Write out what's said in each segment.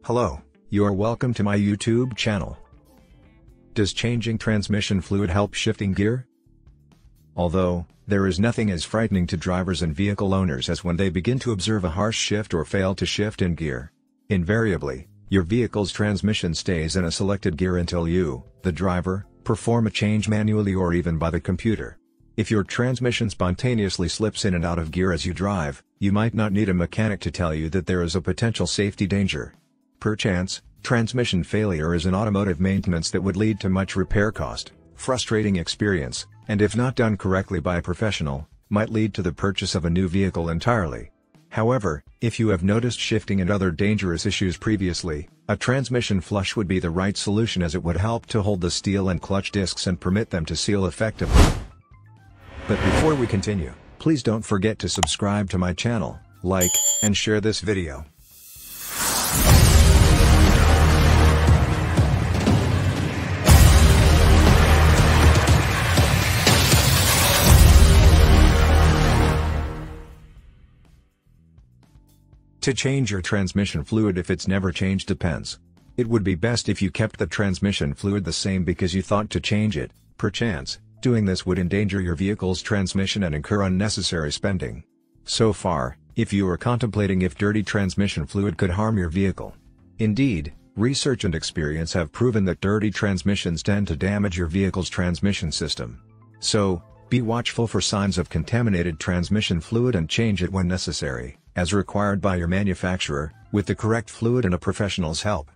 Hello, you are welcome to my YouTube channel. Does changing transmission fluid help shifting gear? Although, there is nothing as frightening to drivers and vehicle owners as when they begin to observe a harsh shift or fail to shift in gear. Invariably, your vehicle's transmission stays in a selected gear until you, the driver, perform a change manually or even by the computer. If your transmission spontaneously slips in and out of gear as you drive, you might not need a mechanic to tell you that there is a potential safety danger. Perchance, transmission failure is an automotive maintenance that would lead to much repair cost, frustrating experience, and if not done correctly by a professional, might lead to the purchase of a new vehicle entirely. However, if you have noticed shifting and other dangerous issues previously, a transmission flush would be the right solution as it would help to hold the steel and clutch discs and permit them to seal effectively. But before we continue, please don't forget to subscribe to my channel, like, and share this video. To change your transmission fluid if it's never changed depends. It would be best if you kept the transmission fluid the same because you thought to change it. Perchance, doing this would endanger your vehicle's transmission and incur unnecessary spending. So far, if you are contemplating if dirty transmission fluid could harm your vehicle. Indeed, research and experience have proven that dirty transmissions tend to damage your vehicle's transmission system. So, be watchful for signs of contaminated transmission fluid and change it when necessary, as required by your manufacturer, with the correct fluid and a professional's help.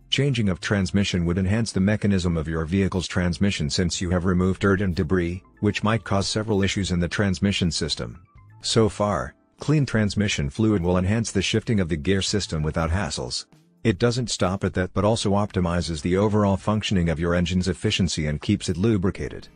Changing of transmission would enhance the mechanism of your vehicle's transmission since you have removed dirt and debris, which might cause several issues in the transmission system. So far, clean transmission fluid will enhance the shifting of the gear system without hassles. It doesn't stop at that but also optimizes the overall functioning of your engine's efficiency and keeps it lubricated.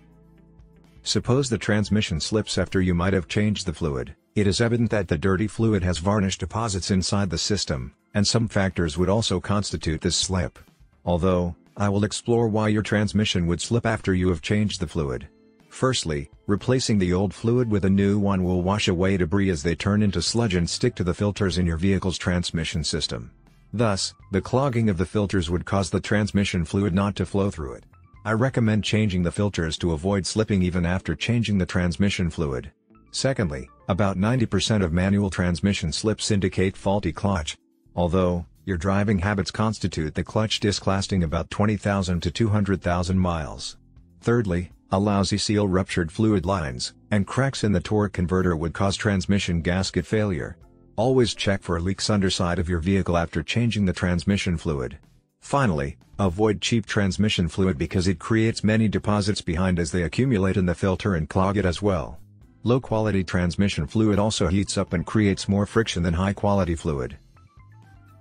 Suppose the transmission slips after you might have changed the fluid. It is evident that the dirty fluid has varnish deposits inside the system, and some factors would also constitute this slip. Although, I will explore why your transmission would slip after you have changed the fluid. Firstly, replacing the old fluid with a new one will wash away debris as they turn into sludge and stick to the filters in your vehicle's transmission system. Thus, the clogging of the filters would cause the transmission fluid not to flow through it. I recommend changing the filters to avoid slipping even after changing the transmission fluid. Secondly, about 90% of manual transmission slips indicate faulty clutch. Although, your driving habits constitute the clutch disc lasting about 20,000 to 200,000 miles. Thirdly, a lousy seal ruptured fluid lines, and cracks in the torque converter would cause transmission gasket failure. Always check for leaks underside of your vehicle after changing the transmission fluid. Finally, avoid cheap transmission fluid because it creates many deposits behind as they accumulate in the filter and clog it as well. Low-quality transmission fluid also heats up and creates more friction than high-quality fluid.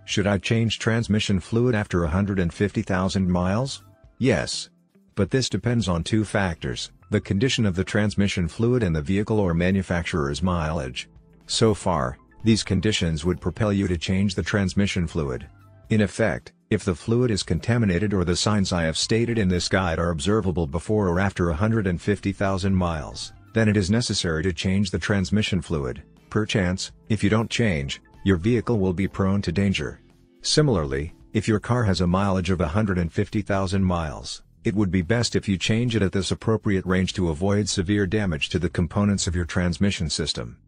Should I change transmission fluid after 150,000 miles? Yes. But this depends on two factors, the condition of the transmission fluid and the vehicle or manufacturer's mileage. So far, these conditions would propel you to change the transmission fluid. In effect, if the fluid is contaminated or the signs I have stated in this guide are observable before or after 150,000 miles, then it is necessary to change the transmission fluid. Perchance, if you don't change, your vehicle will be prone to danger. Similarly, if your car has a mileage of 150,000 miles, it would be best if you change it at this appropriate range to avoid severe damage to the components of your transmission system.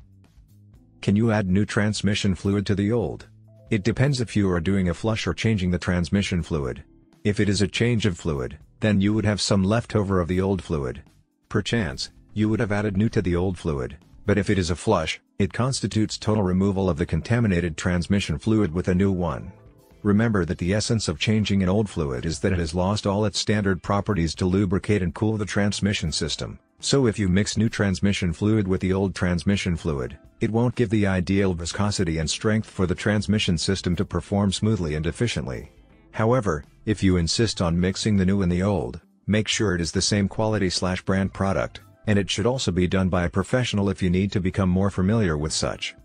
Can you add new transmission fluid to the old? It depends if you are doing a flush or changing the transmission fluid. If it is a change of fluid, then you would have some leftover of the old fluid. Perchance, you would have added new to the old fluid, but if it is a flush, it constitutes total removal of the contaminated transmission fluid with a new one. Remember that the essence of changing an old fluid is that it has lost all its standard properties to lubricate and cool the transmission system, so if you mix new transmission fluid with the old transmission fluid, it won't give the ideal viscosity and strength for the transmission system to perform smoothly and efficiently. However, if you insist on mixing the new and the old, make sure it is the same quality/brand product, and it should also be done by a professional if you need to become more familiar with such.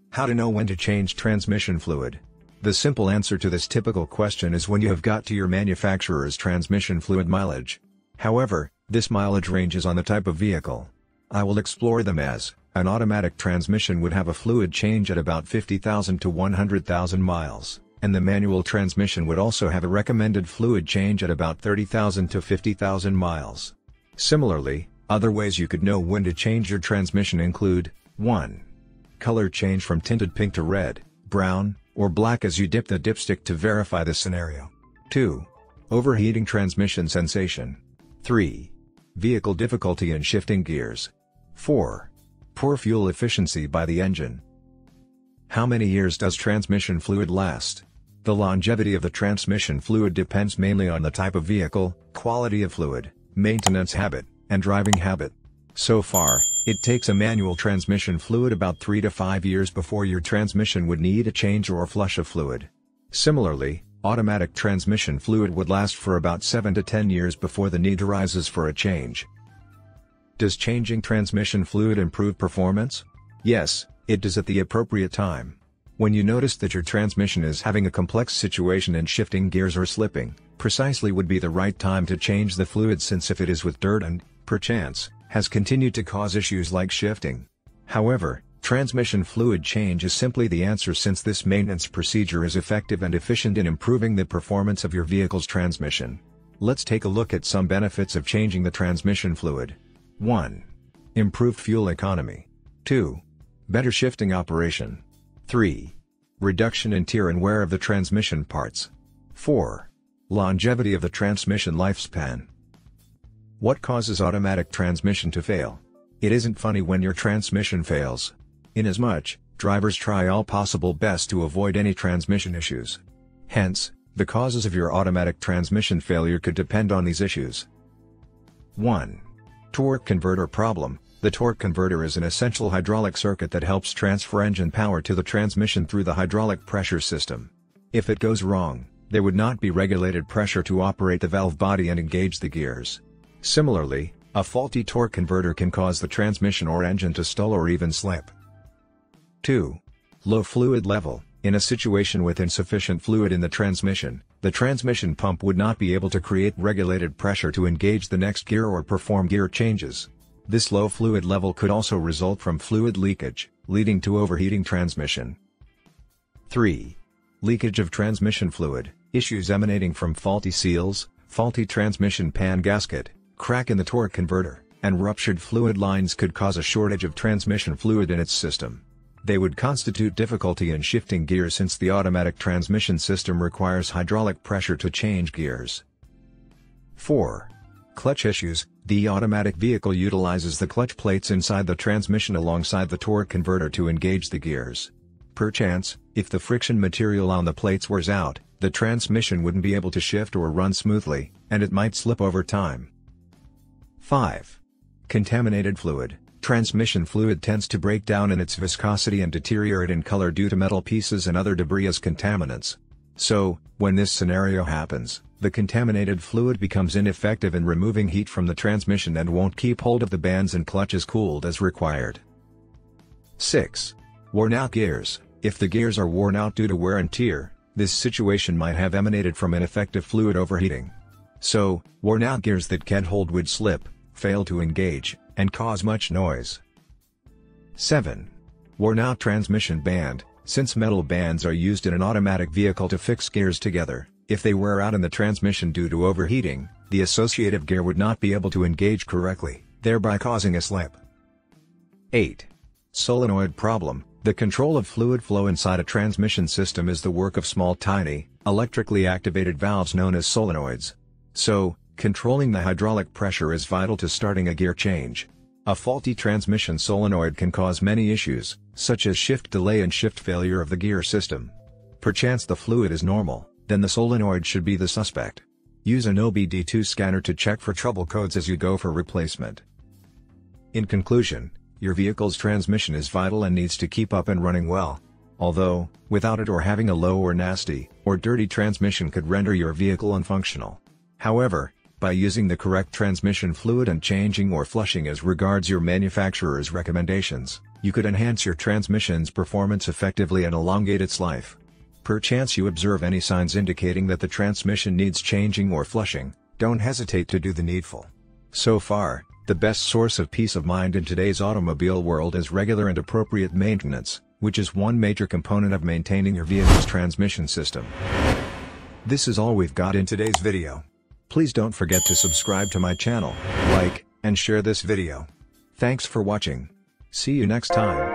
How to know when to change transmission fluid? The simple answer to this typical question is when you have got to your manufacturer's transmission fluid mileage. However, this mileage ranges on the type of vehicle. I will explore them as an automatic transmission would have a fluid change at about 50,000 to 100,000 miles, and the manual transmission would also have a recommended fluid change at about 30,000 to 50,000 miles. Similarly, other ways you could know when to change your transmission include: 1. Color change from tinted pink to red, brown, or black as you dip the dipstick to verify the scenario. 2. Overheating transmission sensation. 3. Vehicle difficulty in shifting gears. 4. Poor fuel efficiency by the engine. How many years does transmission fluid last? The longevity of the transmission fluid depends mainly on the type of vehicle, quality of fluid, maintenance habit, and driving habit. So far, it takes a manual transmission fluid about 3 to 5 years before your transmission would need a change or flush of fluid. Similarly, automatic transmission fluid would last for about 7 to 10 years before the need arises for a change. Does changing transmission fluid improve performance? Yes, it does at the appropriate time. When you notice that your transmission is having a complex situation and shifting gears or slipping, precisely would be the right time to change the fluid, since if it is with dirt and, perchance, has continued to cause issues like shifting. However, transmission fluid change is simply the answer, since this maintenance procedure is effective and efficient in improving the performance of your vehicle's transmission. Let's take a look at some benefits of changing the transmission fluid. 1. Improved fuel economy. 2. Better shifting operation. 3. Reduction in tear and wear of the transmission parts. 4. Longevity of the transmission lifespan. What causes automatic transmission to fail? It isn't funny when your transmission fails. Inasmuch, drivers try all possible best to avoid any transmission issues. Hence, the causes of your automatic transmission failure could depend on these issues. 1. Torque converter problem. The torque converter is an essential hydraulic circuit that helps transfer engine power to the transmission through the hydraulic pressure system. If it goes wrong, there would not be regulated pressure to operate the valve body and engage the gears. Similarly, a faulty torque converter can cause the transmission or engine to stall or even slip. 2. Low fluid level. In a situation with insufficient fluid in the transmission pump would not be able to create regulated pressure to engage the next gear or perform gear changes. This low fluid level could also result from fluid leakage, leading to overheating transmission. 3. Leakage of transmission fluid. Issues emanating from faulty seals, faulty transmission pan gasket, crack in the torque converter, and ruptured fluid lines could cause a shortage of transmission fluid in its system. They would constitute difficulty in shifting gears, since the automatic transmission system requires hydraulic pressure to change gears. 4. Clutch issues. The automatic vehicle utilizes the clutch plates inside the transmission alongside the torque converter to engage the gears. Perchance, if the friction material on the plates wears out, the transmission wouldn't be able to shift or run smoothly, and it might slip over time. 5. Contaminated fluid. Transmission fluid tends to break down in its viscosity and deteriorate in color due to metal pieces and other debris as contaminants. So, when this scenario happens, the contaminated fluid becomes ineffective in removing heat from the transmission and won't keep hold of the bands and clutches cooled as required. 6. Worn out gears. If the gears are worn out due to wear and tear, this situation might have emanated from ineffective fluid overheating. So, worn out gears that can't hold would slip, fail to engage, and cause much noise. 7. Worn out transmission band. Since metal bands are used in an automatic vehicle to fix gears together, if they wear out in the transmission due to overheating, the associative gear would not be able to engage correctly, thereby causing a slip. 8. Solenoid problem. The control of fluid flow inside a transmission system is the work of small tiny, electrically activated valves known as solenoids. So, controlling the hydraulic pressure is vital to starting a gear change. A faulty transmission solenoid can cause many issues, such as shift delay and shift failure of the gear system. Perchance the fluid is normal, then the solenoid should be the suspect. Use an OBD2 scanner to check for trouble codes as you go for replacement. In conclusion, your vehicle's transmission is vital and needs to keep up and running well. Although, without it or having a low or nasty, or dirty transmission could render your vehicle unfunctional. However, by using the correct transmission fluid and changing or flushing as regards your manufacturer's recommendations, you could enhance your transmission's performance effectively and elongate its life. Perchance you observe any signs indicating that the transmission needs changing or flushing, don't hesitate to do the needful. So far, the best source of peace of mind in today's automobile world is regular and appropriate maintenance, which is one major component of maintaining your vehicle's transmission system. This is all we've got in today's video. Please don't forget to subscribe to my channel, like, and share this video. Thanks for watching. See you next time.